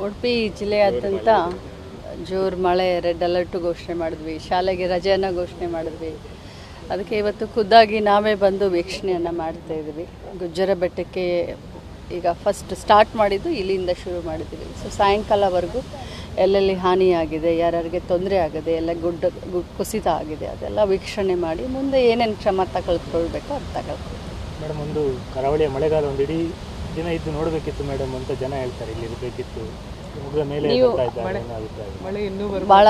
ಉಡುಪಿ ಜಿಲ್ಲೆಯಾದ್ಯಂತ ಜೋರು ಮಳೆ, ರೆಡ್ ಅಲರ್ಟು ಘೋಷಣೆ ಮಾಡಿದ್ವಿ, ಶಾಲೆಗೆ ರಜೆಯನ್ನು ಘೋಷಣೆ ಮಾಡಿದ್ವಿ. ಅದಕ್ಕೆ ಇವತ್ತು ಖುದ್ದಾಗಿ ನಾವೇ ಬಂದು ವೀಕ್ಷಣೆಯನ್ನು ಮಾಡ್ತಾ ಇದ್ವಿ. ಗುಜ್ಜರ ಬೆಟ್ಟಕ್ಕೆ ಈಗ ಫಸ್ಟ್ ಸ್ಟಾರ್ಟ್ ಮಾಡಿದ್ದು ಇಲ್ಲಿಂದ ಶುರು ಮಾಡಿದ್ದೀವಿ. ಸೊ ಸಾಯಂಕಾಲವರೆಗೂ ಎಲ್ಲೆಲ್ಲಿ ಹಾನಿಯಾಗಿದೆ, ಯಾರ್ಯಾರಿಗೆ ತೊಂದರೆ ಆಗಿದೆ, ಎಲ್ಲ ಗುಡ್ಡ ಕುಸಿತ ಆಗಿದೆ, ಅದೆಲ್ಲ ವೀಕ್ಷಣೆ ಮಾಡಿ ಮುಂದೆ ಏನೇನು ಕ್ರಮ ತಗೊಳ್ಕೊಳ್ಬೇಕೋ ಅದು ತಗೊಳ್ತೀವಿ. ಮೇಡಮ್, ಒಂದು ಕರಾವಳಿಯ ಮಳೆಗಾಲ ಒಂದು ಇಡೀ ದಿನ ಇದ್ದು ನೋಡಬೇಕಿತ್ತು ಮೇಡಮ್ ಅಂತ ಜನ ಹೇಳ್ತಾರೆ. ಇಲ್ಲಿ ಇರಬೇಕಿತ್ತು, ಭಾಳ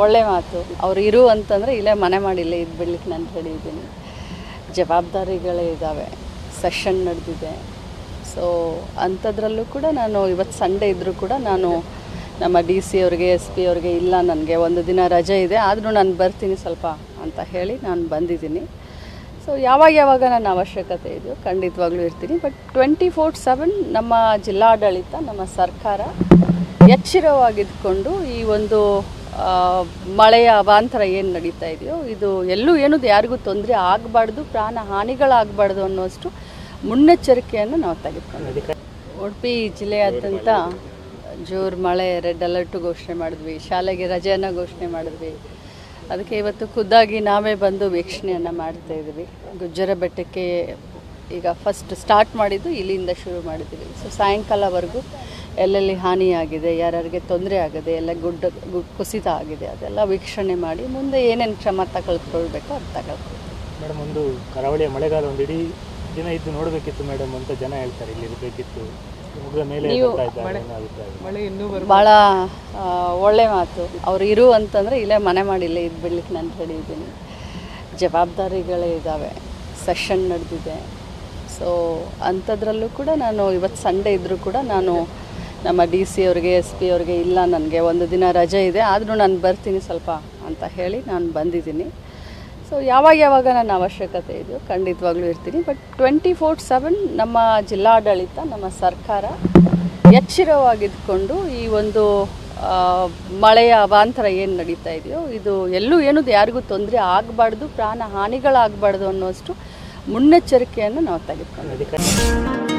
ಒಳ್ಳೆ ಮಾತು. ಅವ್ರು ಇರು ಅಂತಂದರೆ ಇಲ್ಲೇ ಮನೆ ಮಾಡಿಲ್ಲ ಇದು ಬಿಡ್ಲಿಕ್ಕೆ ನಾನು ಹೇಳಿದ್ದೀನಿ. ಜವಾಬ್ದಾರಿಗಳೇ ಇದ್ದಾವೆ, ಸೆಷನ್ ನಡೆದಿದೆ. ಸೊ ಅಂಥದ್ರಲ್ಲೂ ಕೂಡ ನಾನು ಇವತ್ತು ಸಂಡೇ ಇದ್ದರೂ ಕೂಡ ನಾನು ನಮ್ಮ DC ಅವ್ರಿಗೆ, SP ಅವ್ರಿಗೆ ಇಲ್ಲ ನನಗೆ ಒಂದು ದಿನ ರಜೆ ಇದೆ, ಆದರೂ ನಾನು ಬರ್ತೀನಿ ಸ್ವಲ್ಪ ಅಂತ ಹೇಳಿ ನಾನು ಬಂದಿದ್ದೀನಿ. ಸೊ ಯಾವಾಗ ನನ್ನ ಅವಶ್ಯಕತೆ ಇದೆಯೋ ಖಂಡಿತವಾಗ್ಲೂ ಇರ್ತೀನಿ. ಬಟ್ 24/7 ನಮ್ಮ ಜಿಲ್ಲಾಡಳಿತ, ನಮ್ಮ ಸರ್ಕಾರ ಎಚ್ಚರವಾಗಿದ್ದುಕೊಂಡು ಈ ಒಂದು ಮಳೆಯ ಅವಾಂತರ ಏನು ನಡೀತಾ ಇದೆಯೋ ಇದು ಎಲ್ಲೂ ಏನದು ಯಾರಿಗೂ ತೊಂದರೆ ಆಗಬಾರ್ದು, ಪ್ರಾಣ ಹಾನಿಗಳಾಗಬಾರ್ದು ಅನ್ನೋಷ್ಟು ಮುನ್ನೆಚ್ಚರಿಕೆಯನ್ನು ನಾವು ತೆಗೆದುಕೊಂಡಿದ್ದೀವಿ. ಉಡುಪಿ ಜಿಲ್ಲೆಯಾದ್ಯಂತ ಜೋರು ಮಳೆ, ರೆಡ್ ಅಲರ್ಟು ಘೋಷಣೆ ಮಾಡಿದ್ವಿ, ಶಾಲೆಗೆ ರಜೆಯನ್ನು ಘೋಷಣೆ ಮಾಡಿದ್ವಿ. ಅದಕ್ಕೆ ಇವತ್ತು ಖುದ್ದಾಗಿ ನಾವೇ ಬಂದು ವೀಕ್ಷಣೆಯನ್ನು ಮಾಡ್ತಾ ಇದ್ವಿ. ಗುಜ್ಜರ ಬೆಟ್ಟಕ್ಕೆ ಈಗ ಫಸ್ಟ್ ಸ್ಟಾರ್ಟ್ ಮಾಡಿದ್ದು ಇಲ್ಲಿಂದ ಶುರು ಮಾಡಿದ್ದೀವಿ. ಸೊ ಸಾಯಂಕಾಲವರೆಗೂ ಎಲ್ಲೆಲ್ಲಿ ಹಾನಿಯಾಗಿದೆ, ಯಾರ್ಯಾರಿಗೆ ತೊಂದರೆ ಆಗಿದೆ, ಎಲ್ಲ ಗುಡ್ಡ ಕುಸಿತ ಆಗಿದೆ, ಅದೆಲ್ಲ ವೀಕ್ಷಣೆ ಮಾಡಿ ಮುಂದೆ ಏನೇನು ಕ್ರಮ ತಗೊಳ್ಕೊಳ್ಬೇಕೋ ಅದು ತಗೊಳ್ತೀವಿ. ಮೇಡಮ್, ಒಂದು ಕರಾವಳಿಯ ಮಳೆಗಾಲ ಒಂದು ಇಡೀ ದಿನ ಇದ್ದು ನೋಡಬೇಕಿತ್ತು ಮೇಡಮ್ ಅಂತ ಜನ ಹೇಳ್ತಾರೆ. ಇಲ್ಲಿ ಇರಬೇಕಿತ್ತು, ಭಾಳ ಒಳ್ಳೆ ಮಾತು. ಅವ್ರು ಇರು ಅಂತಂದರೆ ಇಲ್ಲೇ ಮನೆ ಮಾಡಿಲ್ಲ ಇದು ಬಿಡ್ಲಿಕ್ಕೆ ನಾನು ಹೇಳಿದ್ದೀನಿ. ಜವಾಬ್ದಾರಿಗಳೇ ಇದ್ದಾವೆ, ಸೆಷನ್ ನಡೆದಿದೆ. ಸೊ ಅಂಥದ್ರಲ್ಲೂ ಕೂಡ ನಾನು ಇವತ್ತು ಸಂಡೇ ಇದ್ದರೂ ಕೂಡ ನಾನು ನಮ್ಮ DC ಅವ್ರಿಗೆ, SP ಅವ್ರಿಗೆ ಇಲ್ಲ ನನಗೆ ಒಂದು ದಿನ ರಜೆ ಇದೆ, ಆದರೂ ನಾನು ಬರ್ತೀನಿ ಸ್ವಲ್ಪ ಅಂತ ಹೇಳಿ ನಾನು ಬಂದಿದ್ದೀನಿ. ಸೊ ಯಾವಾಗ ನನ್ನ ಅವಶ್ಯಕತೆ ಇದೆಯೋ ಖಂಡಿತವಾಗ್ಲೂ ಇರ್ತೀನಿ. ಬಟ್ 24/7 ನಮ್ಮ ಜಿಲ್ಲಾಡಳಿತ, ನಮ್ಮ ಸರ್ಕಾರ ಎಚ್ಚರವಾಗಿದ್ದುಕೊಂಡು ಈ ಒಂದು ಮಳೆಯ ಅವಾಂತರ ಏನು ನಡೀತಾ ಇದೆಯೋ ಇದು ಎಲ್ಲೂ ಏನದು ಯಾರಿಗೂ ತೊಂದರೆ ಆಗಬಾರ್ದು, ಪ್ರಾಣ ಹಾನಿಗಳಾಗಬಾರ್ದು ಅನ್ನೋಷ್ಟು ಮುನ್ನೆಚ್ಚರಿಕೆಯನ್ನು ನಾವು ತೆಗೆದುಕೊಂಡಿದ್ದೀವಿ.